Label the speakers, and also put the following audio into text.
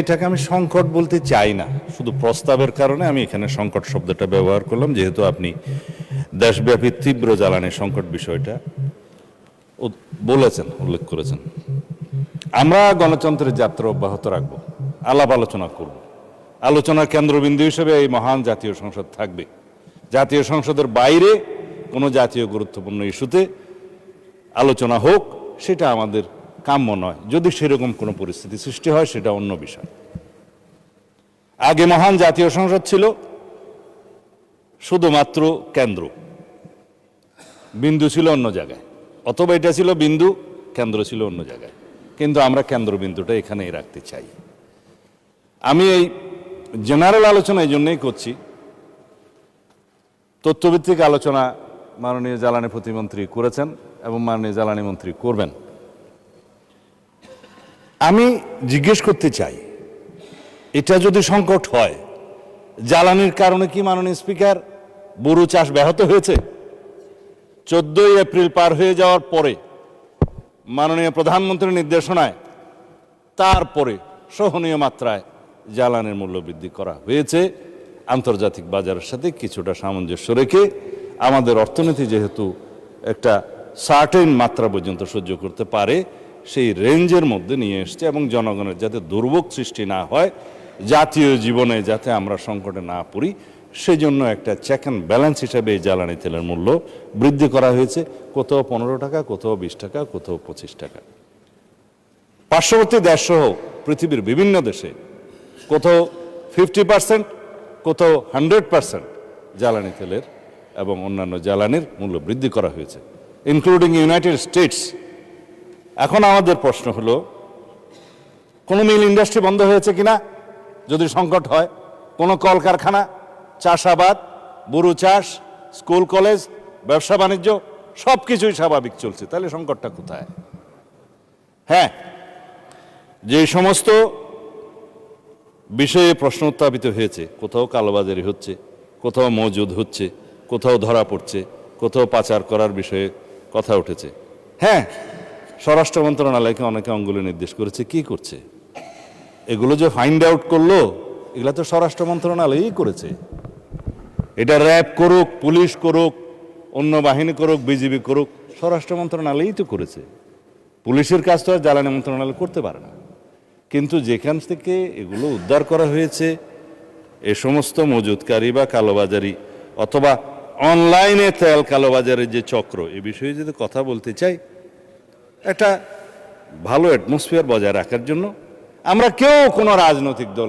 Speaker 1: এটাকে আমি সংকট বলতে চাই না, শুধু প্রস্তাবের কারণে আমি এখানে সংকট শব্দটা ব্যবহার করলাম, যেহেতু আপনি দেশব্যাপী তীব্র জ্বালানি সংকট বিষয়টা বলেছেন, উল্লেখ করেছেন। আমরা গণতন্ত্রের যাত্রা অব্যাহত রাখবো, আলাপ আলোচনা করব। আলোচনার কেন্দ্রবিন্দু হিসেবে এই মহান জাতীয় সংসদ থাকবে। জাতীয় সংসদের বাইরে কোনো জাতীয় গুরুত্বপূর্ণ ইস্যুতে আলোচনা হোক, সেটা আমাদের কাম্য নয়। যদি সেরকম কোনো পরিস্থিতি সৃষ্টি হয় সেটা অন্য বিষয়। আগে মহান জাতীয় সংসদ ছিল শুধুমাত্র কেন্দ্র, বিন্দু ছিল অন্য জায়গায়, অথবা এটা ছিল বিন্দু, কেন্দ্র ছিল অন্য জায়গায়। কিন্তু আমরা কেন্দ্রবিন্দুটা এখানেই রাখতে চাই। আমি এই জেনারেল আলোচনা এই জন্যই করছি, তথ্যভিত্তিক আলোচনা মাননীয় জ্বালানি প্রতিমন্ত্রী করেছেন এবং মাননীয় জ্বালানি মন্ত্রী করবেন। আমি জিজ্ঞেস করতে চাই, এটা যদি সংকট হয়, জ্বালানির কারণে কি মাননীয় স্পিকার বোরো চাষ ব্যাহত হয়েছে? 14 এপ্রিল পার হয়ে যাওয়ার পরে মাননীয় প্রধানমন্ত্রীর নির্দেশনায় তারপরে সহনীয় মাত্রায় জ্বালানির মূল্য বৃদ্ধি করা হয়েছে, আন্তর্জাতিক বাজারের সাথে কিছুটা সামঞ্জস্য রেখে। আমাদের অর্থনীতি যেহেতু একটা সার্টেন মাত্রা পর্যন্ত সহ্য করতে পারে, সেই রেঞ্জের মধ্যে নিয়ে এসছে, এবং জনগণের যাতে দুর্ভোগ সৃষ্টি না হয়, জাতীয় জীবনে যাতে আমরা সংকটে না পড়ি, সেজন্য একটা চেক অ্যান্ড ব্যালেন্স হিসাবে এই জ্বালানি তেলের মূল্য বৃদ্ধি করা হয়েছে। কোথাও 15 টাকা, কোথাও 20 টাকা, কোথাও 25 টাকা। পার্শ্ববর্তী দেশসহ পৃথিবীর বিভিন্ন দেশে কোথাও 50%, কোথাও 100% জ্বালানি তেলের এবং অন্যান্য জ্বালানির মূল্য বৃদ্ধি করা হয়েছে, ইনক্লুডিং ইউনাইটেড স্টেটস। এখন আমাদের প্রশ্ন হলো, কোনো মিল ইন্ডাস্ট্রি বন্ধ হয়েছে কিনা যদি সংকট হয়? কোনো কলকারখানা, চাষাবাদ, বোরো চাষ, স্কুল কলেজ, ব্যবসা বাণিজ্য সব কিছুই স্বাভাবিক চলছে, তাহলে সংকটটা কোথায়? হ্যাঁ, যে সমস্ত বিষয়ে প্রশ্ন উত্থাপিত হয়েছে, কোথাও কালোবাজারি হচ্ছে, কোথাও মজুদ হচ্ছে, কোথাও ধরা পড়ছে, কোথাও পাচার করার বিষয়ে কথা উঠেছে। হ্যাঁ, স্বরাষ্ট্র মন্ত্রণালয়কে অনেকে অঙ্গুলি নির্দেশ করেছে, কি করছে? এগুলো যে ফাইন্ড আউট করলো, এগুলো তো স্বরাষ্ট্র মন্ত্রণালয়ই করেছে। এটা র্যাব করুক, পুলিশ করুক, অন্য বাহিনী করুক, বিজিবি করুক, স্বরাষ্ট্র মন্ত্রণালয়ই তো করেছে। পুলিশের কাজ তো আর জ্বালানি মন্ত্রণালয় করতে পারে না। কিন্তু যেখান থেকে এগুলো উদ্ধার করা হয়েছে, এ সমস্ত মজুদকারী বা কালোবাজারি অথবা অনলাইনে তেল কালোবাজারের যে চক্র, এ বিষয়ে যদি কথা বলতে চাই, একটা ভালো অ্যাটমসফিয়ার বজায় রাখার জন্য আমরা কেউ কোনো রাজনৈতিক দল